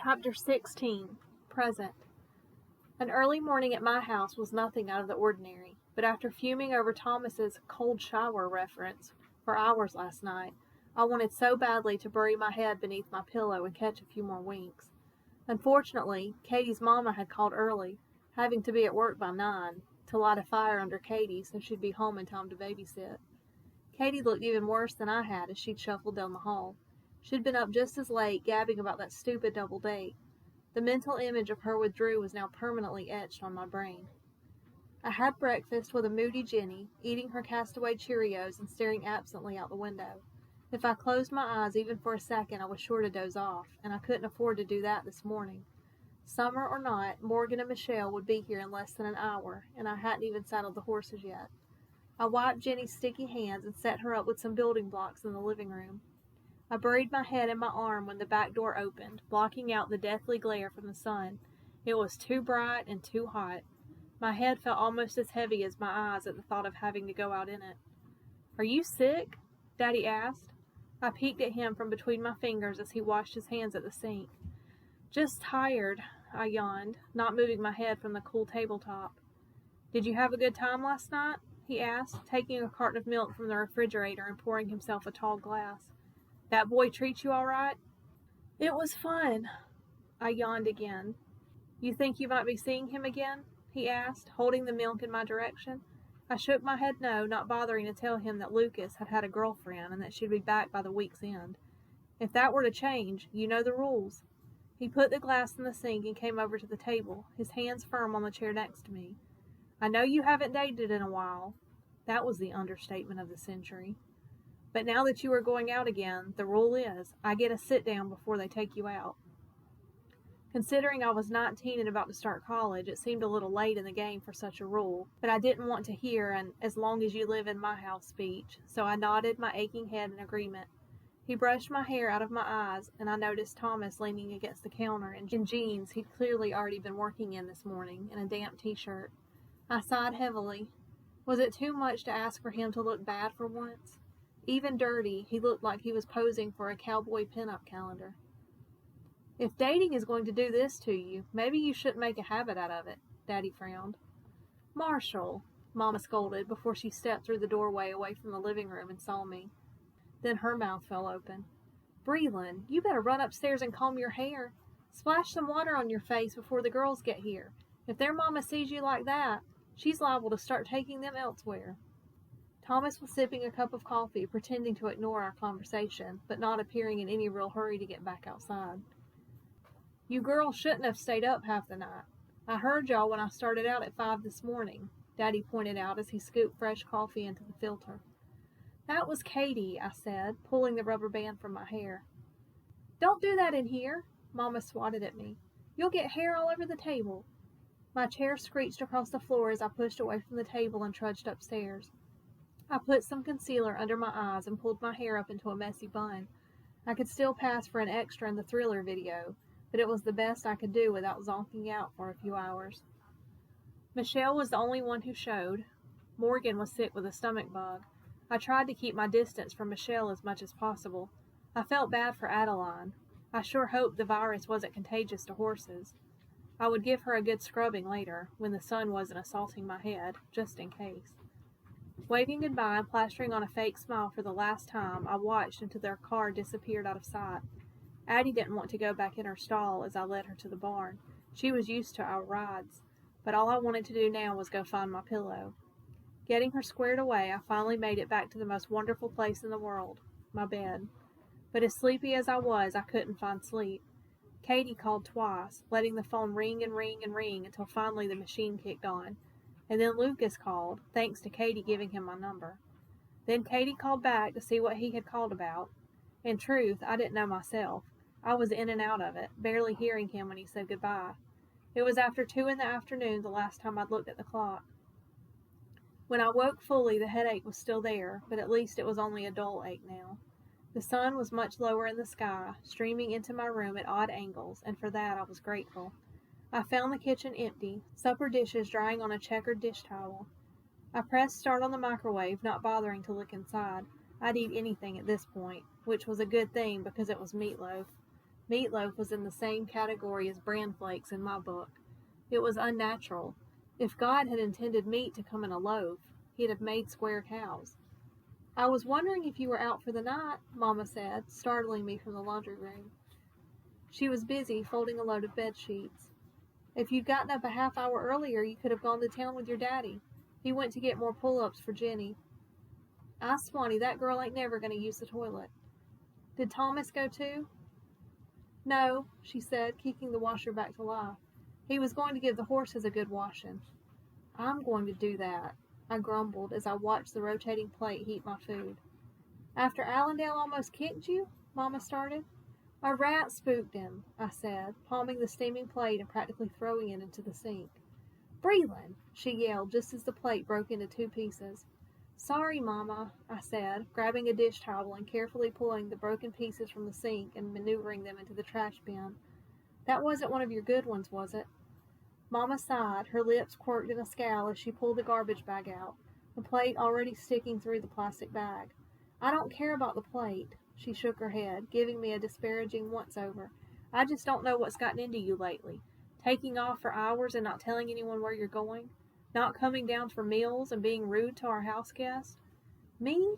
Chapter 16. Present. An early morning at my house was nothing out of the ordinary, but after fuming over Thomas's cold shower reference for hours last night, I wanted so badly to bury my head beneath my pillow and catch a few more winks. Unfortunately, Katie's mama had called early, having to be at work by 9, to light a fire under Katie so she'd be home in time to babysit. Katie looked even worse than I had as she'd shuffled down the hall. She'd been up just as late, gabbing about that stupid double date. The mental image of her with Drew was now permanently etched on my brain. I had breakfast with a moody Jenny, eating her castaway Cheerios and staring absently out the window. If I closed my eyes even for a second, I was sure to doze off, and I couldn't afford to do that this morning. Summer or not, Morgan and Michelle would be here in less than an hour, and I hadn't even saddled the horses yet. I wiped Jenny's sticky hands and set her up with some building blocks in the living room. I buried my head in my arm when the back door opened, blocking out the deathly glare from the sun. It was too bright and too hot. My head felt almost as heavy as my eyes at the thought of having to go out in it. "Are you sick?" Daddy asked. I peeked at him from between my fingers as he washed his hands at the sink. "Just tired," I yawned, not moving my head from the cool tabletop. "Did you have a good time last night?" he asked, taking a carton of milk from the refrigerator and pouring himself a tall glass. "That boy treat you all right?" "It was fun." I yawned again. "You think you might be seeing him again?" he asked, holding the milk in my direction. I shook my head no, not bothering to tell him that Lucas had had a girlfriend and that she'd be back by the week's end. "If that were to change, you know the rules." He put the glass in the sink and came over to the table, his hands firm on the chair next to me. "I know you haven't dated in a while." That was the understatement of the century. "But now that you are going out again, the rule is, I get a sit-down before they take you out." Considering I was 19 and about to start college, it seemed a little late in the game for such a rule, but I didn't want to hear an "as long as you live in my house" speech, so I nodded my aching head in agreement. He brushed my hair out of my eyes, and I noticed Thomas leaning against the counter in jeans he'd clearly already been working in this morning, and a damp t-shirt. I sighed heavily. Was it too much to ask for him to look bad for once? Even dirty, he looked like he was posing for a cowboy pinup calendar. "If dating is going to do this to you, maybe you shouldn't make a habit out of it," Daddy frowned. "Marshall," Mama scolded before she stepped through the doorway away from the living room and saw me. Then her mouth fell open. "Breland, you better run upstairs and comb your hair. Splash some water on your face before the girls get here. If their mama sees you like that, she's liable to start taking them elsewhere." Thomas was sipping a cup of coffee, pretending to ignore our conversation, but not appearing in any real hurry to get back outside. "You girls shouldn't have stayed up half the night. I heard y'all when I started out at 5 this morning," Daddy pointed out as he scooped fresh coffee into the filter. "That was Katie," I said, pulling the rubber band from my hair. "Don't do that in here," Mama swatted at me. "You'll get hair all over the table." My chair screeched across the floor as I pushed away from the table and trudged upstairs. I put some concealer under my eyes and pulled my hair up into a messy bun. I could still pass for an extra in the Thriller video, but it was the best I could do without zonking out for a few hours. Michelle was the only one who showed. Morgan was sick with a stomach bug. I tried to keep my distance from Michelle as much as possible. I felt bad for Adeline. I sure hoped the virus wasn't contagious to horses. I would give her a good scrubbing later, when the sun wasn't assaulting my head, just in case. Waving goodbye and plastering on a fake smile for the last time, I watched until their car disappeared out of sight. Addie didn't want to go back in her stall as I led her to the barn. She was used to our rides, but all I wanted to do now was go find my pillow. Getting her squared away, I finally made it back to the most wonderful place in the world, my bed. But as sleepy as I was, I couldn't find sleep. Katie called twice, letting the phone ring and ring and ring until finally the machine kicked on. And then Lucas called, thanks to Katie giving him my number. Then Katie called back to see what he had called about. In truth, I didn't know myself. I was in and out of it, barely hearing him when he said goodbye. It was after 2 in the afternoon the last time I'd looked at the clock. When I woke fully, the headache was still there, but at least it was only a dull ache now. The sun was much lower in the sky, streaming into my room at odd angles, and for that I was grateful. I found the kitchen empty, supper dishes drying on a checkered dish towel. I pressed start on the microwave, not bothering to look inside. I'd eat anything at this point, which was a good thing because it was meatloaf. Meatloaf was in the same category as bran flakes in my book. It was unnatural. If God had intended meat to come in a loaf, he'd have made square cows. I was wondering if you were out for the night, Mama said, startling me from the laundry room. She was busy folding a load of bed sheets. If you'd gotten up a half hour earlier, you could have gone to town with your daddy. He went to get more pull-ups for Jenny. I Swanee, that girl ain't never going to use the toilet. Did Thomas go too? No, she said, kicking the washer back to life. He was going to give the horses a good washing. I'm going to do that, I grumbled as I watched the rotating plate heat my food. After Allendale almost kicked you? Mama started. A rat spooked him, I said, palming the steaming plate and practically throwing it into the sink. Breland, she yelled just as the plate broke into two pieces. Sorry, Mama, I said, grabbing a dish towel and carefully pulling the broken pieces from the sink and maneuvering them into the trash bin. That wasn't one of your good ones, was it? Mama sighed, her lips quirked in a scowl as she pulled the garbage bag out, the plate already sticking through the plastic bag. I don't care about the plate, she shook her head, giving me a disparaging once-over. I just don't know what's gotten into you lately. Taking off for hours and not telling anyone where you're going? Not coming down for meals and being rude to our house guest? Me?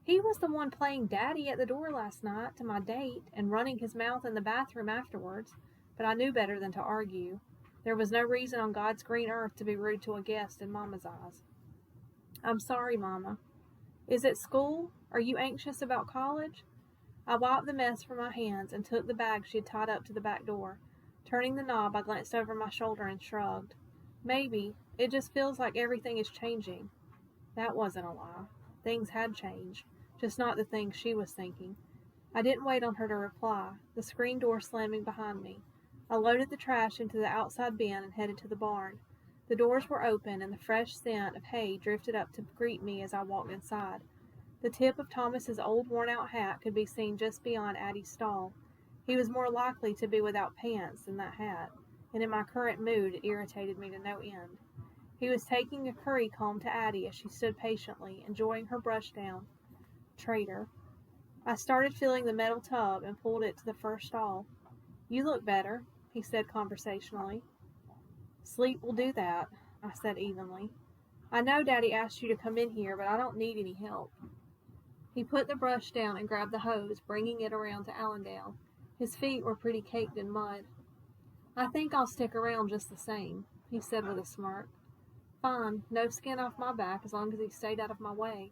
He was the one playing daddy at the door last night to my date and running his mouth in the bathroom afterwards, but I knew better than to argue. There was no reason on God's green earth to be rude to a guest in Mama's eyes. I'm sorry, Mama. Is it school? Are you anxious about college? I wiped the mess from my hands and took the bag she had tied up to the back door. Turning the knob, I glanced over my shoulder and shrugged. Maybe. It just feels like everything is changing. That wasn't a lie. Things had changed, just not the things she was thinking. I didn't wait on her to reply, the screen door slamming behind me. I loaded the trash into the outside bin and headed to the barn. The doors were open, and the fresh scent of hay drifted up to greet me as I walked inside. The tip of Thomas's old worn-out hat could be seen just beyond Addie's stall. He was more likely to be without pants than that hat, and in my current mood it irritated me to no end. He was taking a curry comb to Addie as she stood patiently, enjoying her brush down. Traitor. I started filling the metal tub and pulled it to the first stall. You look better, he said conversationally. Sleep will do that, I said evenly. I know Daddy asked you to come in here, but I don't need any help. He put the brush down and grabbed the hose, bringing it around to Allendale. His feet were pretty caked in mud. I think I'll stick around just the same, he said with a smirk. Fine, no skin off my back as long as he stayed out of my way.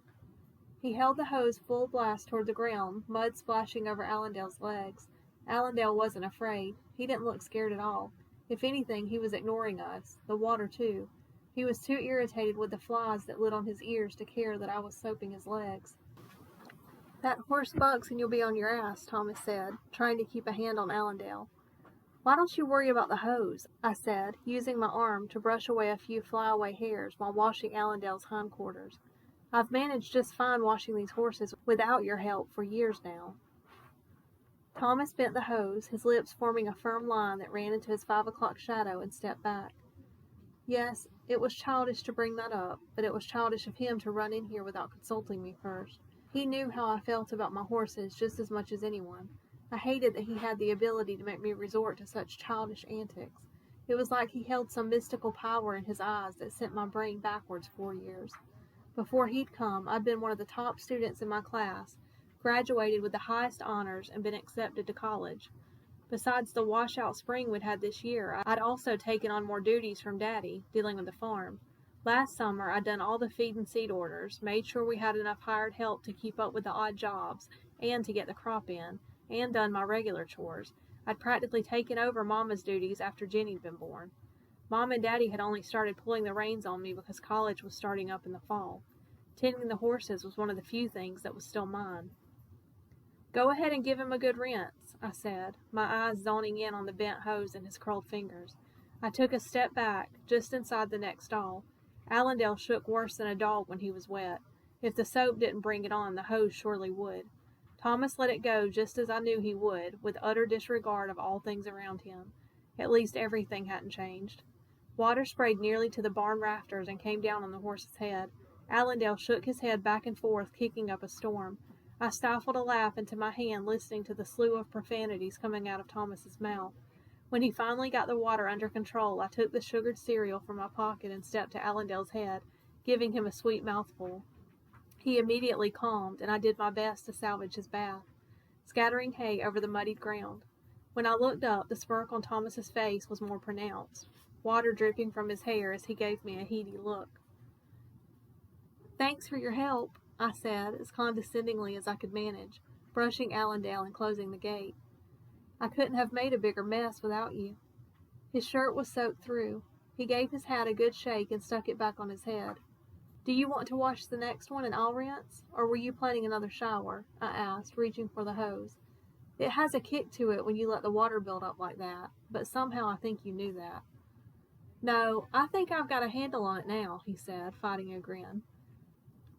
He held the hose full blast toward the ground, mud splashing over Allendale's legs. Allendale wasn't afraid. He didn't look scared at all. If anything, he was ignoring us, the water too. He was too irritated with the flies that lit on his ears to care that I was soaping his legs. That horse bucks and you'll be on your ass, Thomas said, trying to keep a hand on Allendale. Why don't you worry about the hose? I said, using my arm to brush away a few flyaway hairs while washing Allendale's hindquarters. I've managed just fine washing these horses without your help for years now. Thomas bent the hose, his lips forming a firm line that ran into his 5 o'clock shadow, and stepped back. Yes, it was childish to bring that up, but it was childish of him to run in here without consulting me first. He knew how I felt about my horses just as much as anyone. I hated that he had the ability to make me resort to such childish antics. It was like he held some mystical power in his eyes that sent my brain backwards 4 years. Before he'd come, I'd been one of the top students in my class, graduated with the highest honors, and been accepted to college. Besides the washout spring we'd had this year, I'd also taken on more duties from Daddy, dealing with the farm. Last summer, I'd done all the feed and seed orders, made sure we had enough hired help to keep up with the odd jobs and to get the crop in, and done my regular chores. I'd practically taken over Mama's duties after Jenny'd been born. Mom and Daddy had only started pulling the reins on me because college was starting up in the fall. Tending the horses was one of the few things that was still mine. Go ahead and give him a good rinse, I said, my eyes zoning in on the bent hose in his curled fingers. I took a step back, just inside the next stall. Allendale shook worse than a dog when he was wet. If the soap didn't bring it on, the hose surely would. Thomas let it go just as I knew he would, with utter disregard of all things around him. At least everything hadn't changed. Water sprayed nearly to the barn rafters and came down on the horse's head. Allendale shook his head back and forth, kicking up a storm. I stifled a laugh into my hand, listening to the slew of profanities coming out of Thomas's mouth. When he finally got the water under control, I took the sugared cereal from my pocket and stepped to Allendale's head, giving him a sweet mouthful. He immediately calmed, and I did my best to salvage his bath, scattering hay over the muddied ground. When I looked up, the smirk on Thomas's face was more pronounced, water dripping from his hair as he gave me a heedy look. "Thanks for your help," I said, as condescendingly as I could manage, brushing Allendale and closing the gate. "I couldn't have made a bigger mess without you." His shirt was soaked through. He gave his hat a good shake and stuck it back on his head. "Do you want to wash the next one and I'll rinse? Or were you planning another shower?" I asked, reaching for the hose. "It has a kick to it when you let the water build up like that, but somehow I think you knew that." "No, I think I've got a handle on it now," he said, fighting a grin.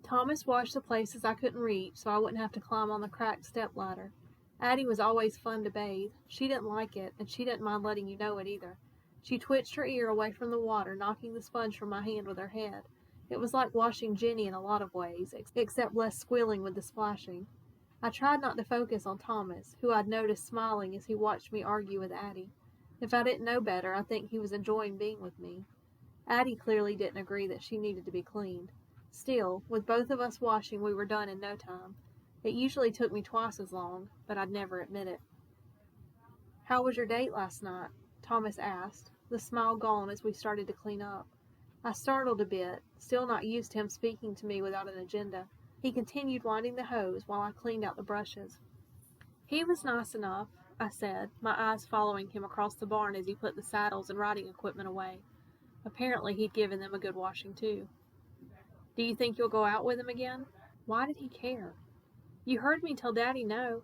Thomas washed the places I couldn't reach so I wouldn't have to climb on the cracked step ladder. Addie was always fun to bathe. She didn't like it, and she didn't mind letting you know it either. She twitched her ear away from the water, knocking the sponge from my hand with her head. It was like washing Jenny in a lot of ways, except less squealing with the splashing. I tried not to focus on Thomas, who I'd noticed smiling as he watched me argue with Addie. If I didn't know better, I think he was enjoying being with me. Addie clearly didn't agree that she needed to be cleaned. Still, with both of us washing, we were done in no time. It usually took me twice as long, but I'd never admit it. "How was your date last night?" Thomas asked, the smile gone as we started to clean up. I startled a bit, still not used to him speaking to me without an agenda. He continued winding the hose while I cleaned out the brushes. "He was nice enough," I said, my eyes following him across the barn as he put the saddles and riding equipment away. Apparently he'd given them a good washing too. "Do you think you'll go out with him again?" Why did he care? "You heard me tell Daddy no."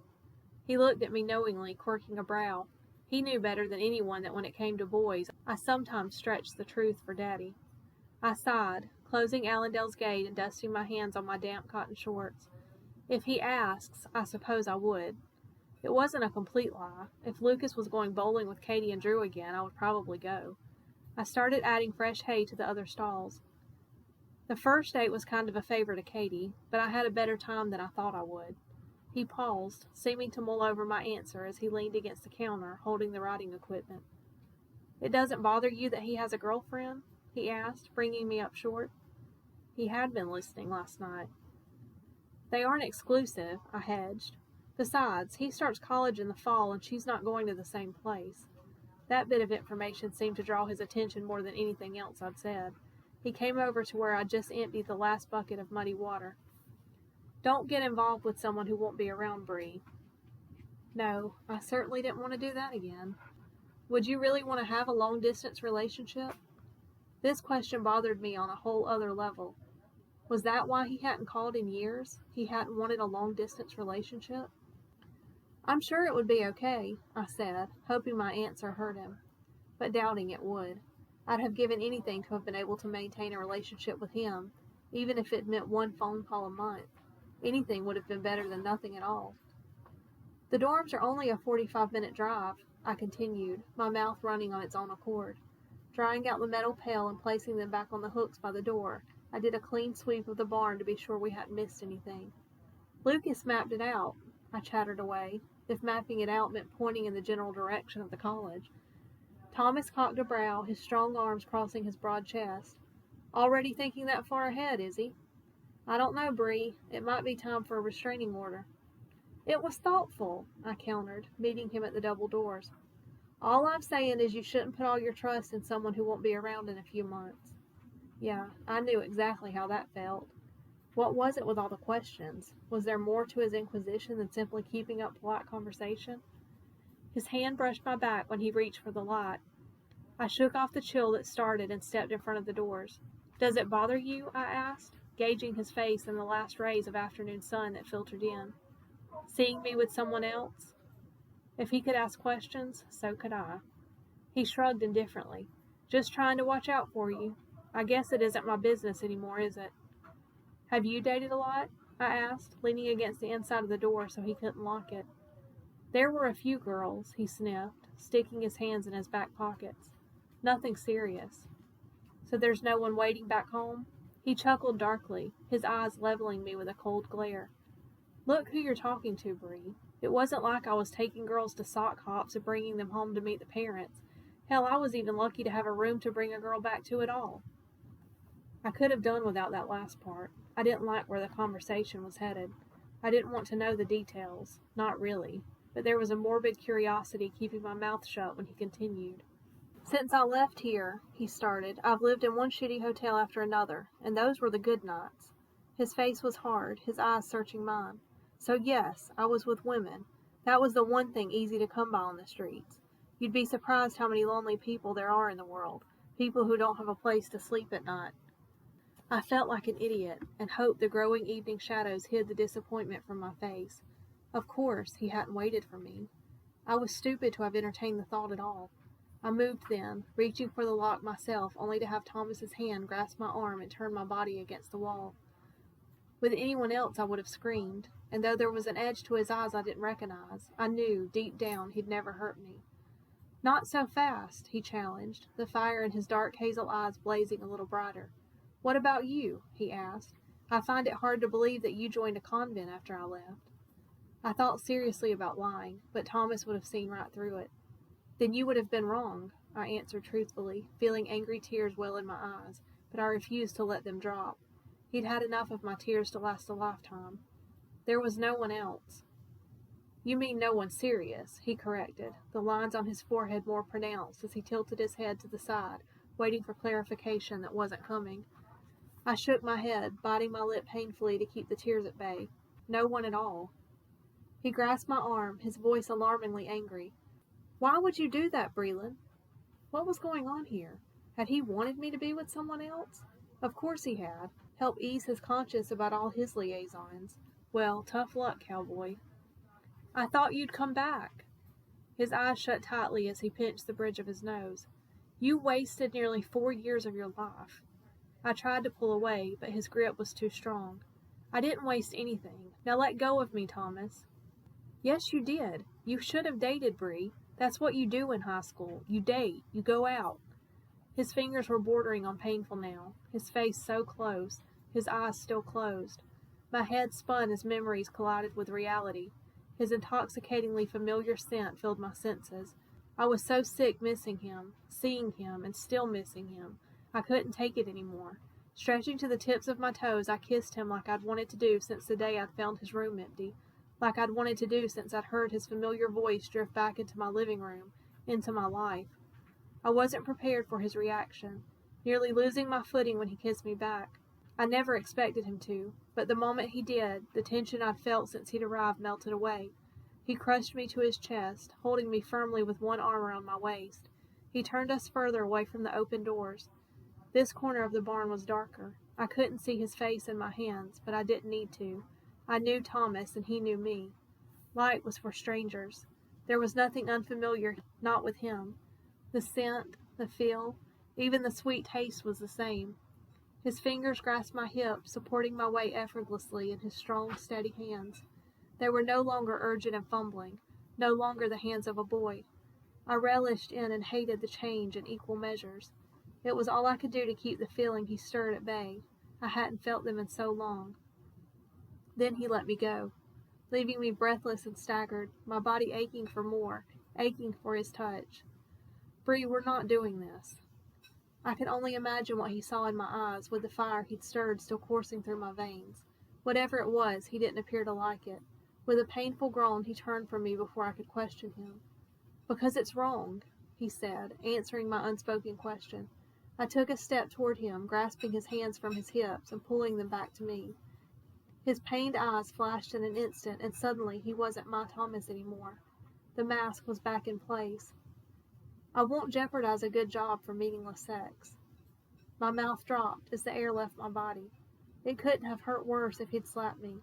He looked at me knowingly, quirking a brow. He knew better than anyone that when it came to boys, I sometimes stretched the truth for Daddy. I sighed, closing Allendale's gate and dusting my hands on my damp cotton shorts. If he asks, I suppose I would. It wasn't a complete lie. If Lucas was going bowling with Katie and Drew again, I would probably go. I started adding fresh hay to the other stalls. The first date was kind of a favor to Katie, but I had a better time than I thought I would. He paused, seeming to mull over my answer as he leaned against the counter, holding the riding equipment. "It doesn't bother you that he has a girlfriend?" he asked, bringing me up short. He had been listening last night. "They aren't exclusive," I hedged. "Besides, he starts college in the fall and she's not going to the same place." That bit of information seemed to draw his attention more than anything else I'd said. He came over to where I'd just emptied the last bucket of muddy water. "Don't get involved with someone who won't be around, Bree." No, I certainly didn't want to do that again. "Would you really want to have a long-distance relationship?" This question bothered me on a whole other level. Was that why he hadn't called in years? He hadn't wanted a long-distance relationship? "I'm sure it would be okay," I said, hoping my answer hurt him, but doubting it would. I'd have given anything to have been able to maintain a relationship with him, even if it meant one phone call a month. Anything would have been better than nothing at all. "The dorms are only a 45-minute drive," I continued, my mouth running on its own accord. Drying out the metal pail and placing them back on the hooks by the door, I did a clean sweep of the barn to be sure we hadn't missed anything. "Lucas mapped it out," I chattered away, if mapping it out meant pointing in the general direction of the college. Thomas cocked a brow, his strong arms crossing his broad chest. "Already thinking that far ahead, is he?" "I don't know, Bree. It might be time for a restraining order." "It was thoughtful," I countered, meeting him at the double doors. "All I'm saying is you shouldn't put all your trust in someone who won't be around in a few months." Yeah, I knew exactly how that felt. What was it with all the questions? Was there more to his inquisition than simply keeping up polite conversation? His hand brushed my back when he reached for the light. I shook off the chill that started and stepped in front of the doors. "Does it bother you?" I asked, gauging his face in the last rays of afternoon sun that filtered in. "Seeing me with someone else?" If he could ask questions, so could I. He shrugged indifferently. "Just trying to watch out for you. I guess it isn't my business anymore, is it?" "Have you dated a lot?" I asked, leaning against the inside of the door so he couldn't lock it. "There were a few girls," he sniffed, sticking his hands in his back pockets. "Nothing serious." "So there's no one waiting back home?" He chuckled darkly, his eyes leveling me with a cold glare. Look who you're talking to, Bree. It wasn't like I was taking girls to sock hops and bringing them home to meet the parents. Hell, I was even lucky to have a room to bring a girl back to at all. I could have done without that last part. I didn't like where the conversation was headed. I didn't want to know the details. Not really. But there was a morbid curiosity keeping my mouth shut when he continued. Since I left here, he started, I've lived in one shitty hotel after another, and those were the good nights. His face was hard, his eyes searching mine. So yes, I was with women. That was the one thing easy to come by on the streets. You'd be surprised how many lonely people there are in the world. People who don't have a place to sleep at night. I felt like an idiot, and hoped the growing evening shadows hid the disappointment from my face. Of course, he hadn't waited for me. I was stupid to have entertained the thought at all. I moved then, reaching for the lock myself, only to have Thomas's hand grasp my arm and turn my body against the wall. With anyone else I would have screamed, and though there was an edge to his eyes I didn't recognize, I knew, deep down, he'd never hurt me. Not so fast, he challenged, the fire in his dark hazel eyes blazing a little brighter. What about you? He asked. I find it hard to believe that you joined a convent after I left. I thought seriously about lying, but Thomas would have seen right through it. Then you would have been wrong, I answered truthfully, feeling angry tears well in my eyes, but I refused to let them drop. He'd had enough of my tears to last a lifetime. There was no one else. You mean no one serious, he corrected, the lines on his forehead more pronounced as he tilted his head to the side, waiting for clarification that wasn't coming. I shook my head, biting my lip painfully to keep the tears at bay. No one at all. He grasped my arm, his voice alarmingly angry. Why would you do that, Breland? What was going on here? Had he wanted me to be with someone else? Of course he had. Help ease his conscience about all his liaisons. Well, tough luck, cowboy. I thought you'd come back. His eyes shut tightly as he pinched the bridge of his nose. You wasted nearly 4 years of your life. I tried to pull away, but his grip was too strong. I didn't waste anything. Now let go of me, Thomas. Yes, you did. You should have dated, Bree. That's what you do in high school. You date. You go out. His fingers were bordering on painful now, his face so close, his eyes still closed. My head spun as memories collided with reality. His intoxicatingly familiar scent filled my senses. I was so sick missing him, seeing him, and still missing him. I couldn't take it anymore. Stretching to the tips of my toes, I kissed him like I'd wanted to do since the day I'd found his room empty, like I'd wanted to do since I'd heard his familiar voice drift back into my living room, into my life. I wasn't prepared for his reaction, nearly losing my footing when he kissed me back. I never expected him to, but the moment he did, the tension I'd felt since he'd arrived melted away. He crushed me to his chest, holding me firmly with one arm around my waist. He turned us further away from the open doors. This corner of the barn was darker. I couldn't see his face in my hands, but I didn't need to. I knew Thomas, and he knew me. Light was for strangers. There was nothing unfamiliar, not with him. The scent, the feel, even the sweet taste was the same. His fingers grasped my hip, supporting my weight effortlessly in his strong, steady hands. They were no longer urgent and fumbling, no longer the hands of a boy. I relished in and hated the change in equal measures. It was all I could do to keep the feeling he stirred at bay. I hadn't felt them in so long. Then he let me go, leaving me breathless and staggered, my body aching for more, aching for his touch. Bree, we're not doing this. I could only imagine what he saw in my eyes, with the fire he'd stirred still coursing through my veins. Whatever it was, he didn't appear to like it. With a painful groan, he turned from me before I could question him. Because it's wrong, he said, answering my unspoken question. I took a step toward him, grasping his hands from his hips and pulling them back to me. His pained eyes flashed in an instant, and suddenly he wasn't my Thomas anymore. The mask was back in place. I won't jeopardize a good job for meaningless sex. My mouth dropped as the air left my body. It couldn't have hurt worse if he'd slapped me.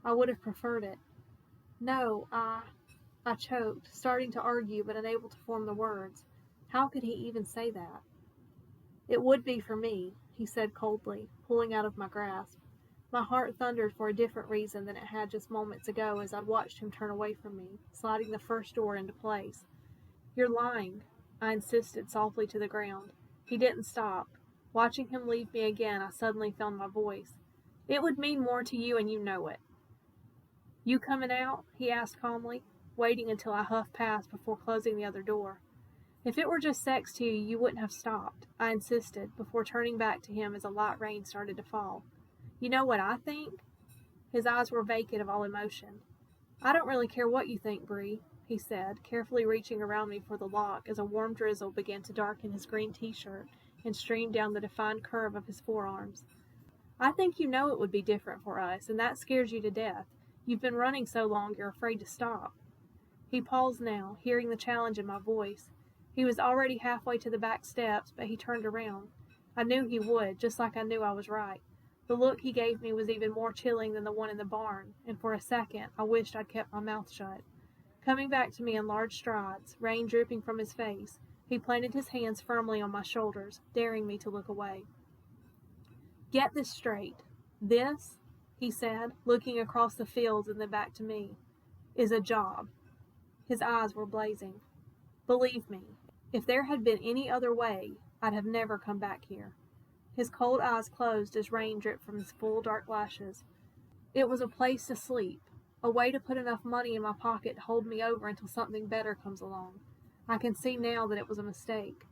I would have preferred it. No, I choked, starting to argue but unable to form the words. How could he even say that? It would be for me, he said coldly, pulling out of my grasp. My heart thundered for a different reason than it had just moments ago as I'd watched him turn away from me, sliding the first door into place. You're lying, I insisted softly to the ground. He didn't stop. Watching him leave me again, I suddenly found my voice. It would mean more to you, and you know it. You coming out? He asked calmly, waiting until I huffed past before closing the other door. If it were just sex to you, you wouldn't have stopped, I insisted, before turning back to him as a light rain started to fall. You know what I think? His eyes were vacant of all emotion. I don't really care what you think, Bree, he said, carefully reaching around me for the lock as a warm drizzle began to darken his green t-shirt and stream down the defined curve of his forearms. I think you know it would be different for us, and that scares you to death. You've been running so long you're afraid to stop. He paused now, hearing the challenge in my voice. He was already halfway to the back steps, but he turned around. I knew he would, just like I knew I was right. The look he gave me was even more chilling than the one in the barn, and for a second I wished I'd kept my mouth shut. Coming back to me in large strides, rain dripping from his face, he planted his hands firmly on my shoulders, daring me to look away. Get this straight. This, he said, looking across the fields and then back to me, is a job. His eyes were blazing. Believe me, if there had been any other way, I'd have never come back here. His cold eyes closed as rain dripped from his full dark lashes. It was a place to sleep, a way to put enough money in my pocket to hold me over until something better comes along. I can see now that it was a mistake.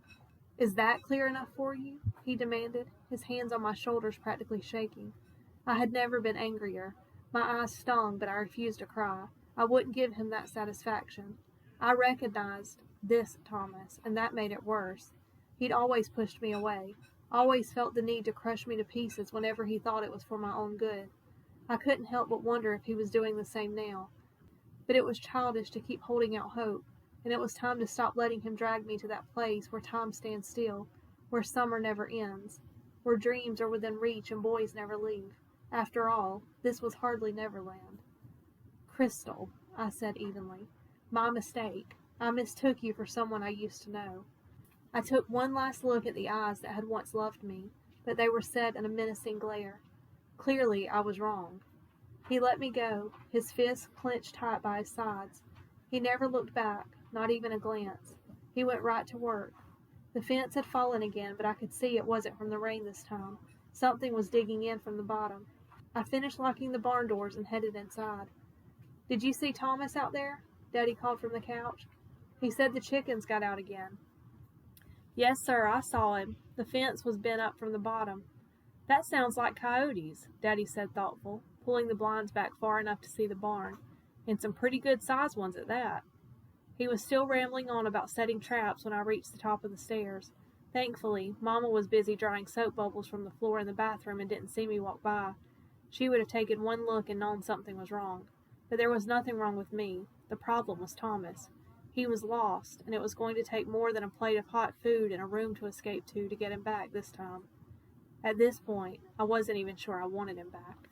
Is that clear enough for you? He demanded, his hands on my shoulders practically shaking. I had never been angrier. My eyes stung, but I refused to cry. I wouldn't give him that satisfaction. I recognized this Thomas, and that made it worse. He'd always pushed me away, always felt the need to crush me to pieces whenever he thought it was for my own good. I couldn't help but wonder if he was doing the same now. But it was childish to keep holding out hope, and it was time to stop letting him drag me to that place where time stands still, where summer never ends, where dreams are within reach and boys never leave. After all, this was hardly Neverland. Crystal, I said evenly. My mistake. I mistook you for someone I used to know. I took one last look at the eyes that had once loved me, but they were set in a menacing glare. Clearly, I was wrong. He let me go, his fists clenched tight by his sides. He never looked back, not even a glance. He went right to work. The fence had fallen again, but I could see it wasn't from the rain this time. Something was digging in from the bottom. I finished locking the barn doors and headed inside. Did you see Thomas out there? Daddy called from the couch. He said the chickens got out again. Yes, sir, I saw him. The fence was bent up from the bottom. That sounds like coyotes, Daddy said thoughtful, pulling the blinds back far enough to see the barn, and some pretty good-sized ones at that. He was still rambling on about setting traps when I reached the top of the stairs. Thankfully, Mama was busy drying soap bubbles from the floor in the bathroom and didn't see me walk by. She would have taken one look and known something was wrong. But there was nothing wrong with me. The problem was Thomas. He was lost, and it was going to take more than a plate of hot food and a room to escape to get him back this time. At this point, I wasn't even sure I wanted him back.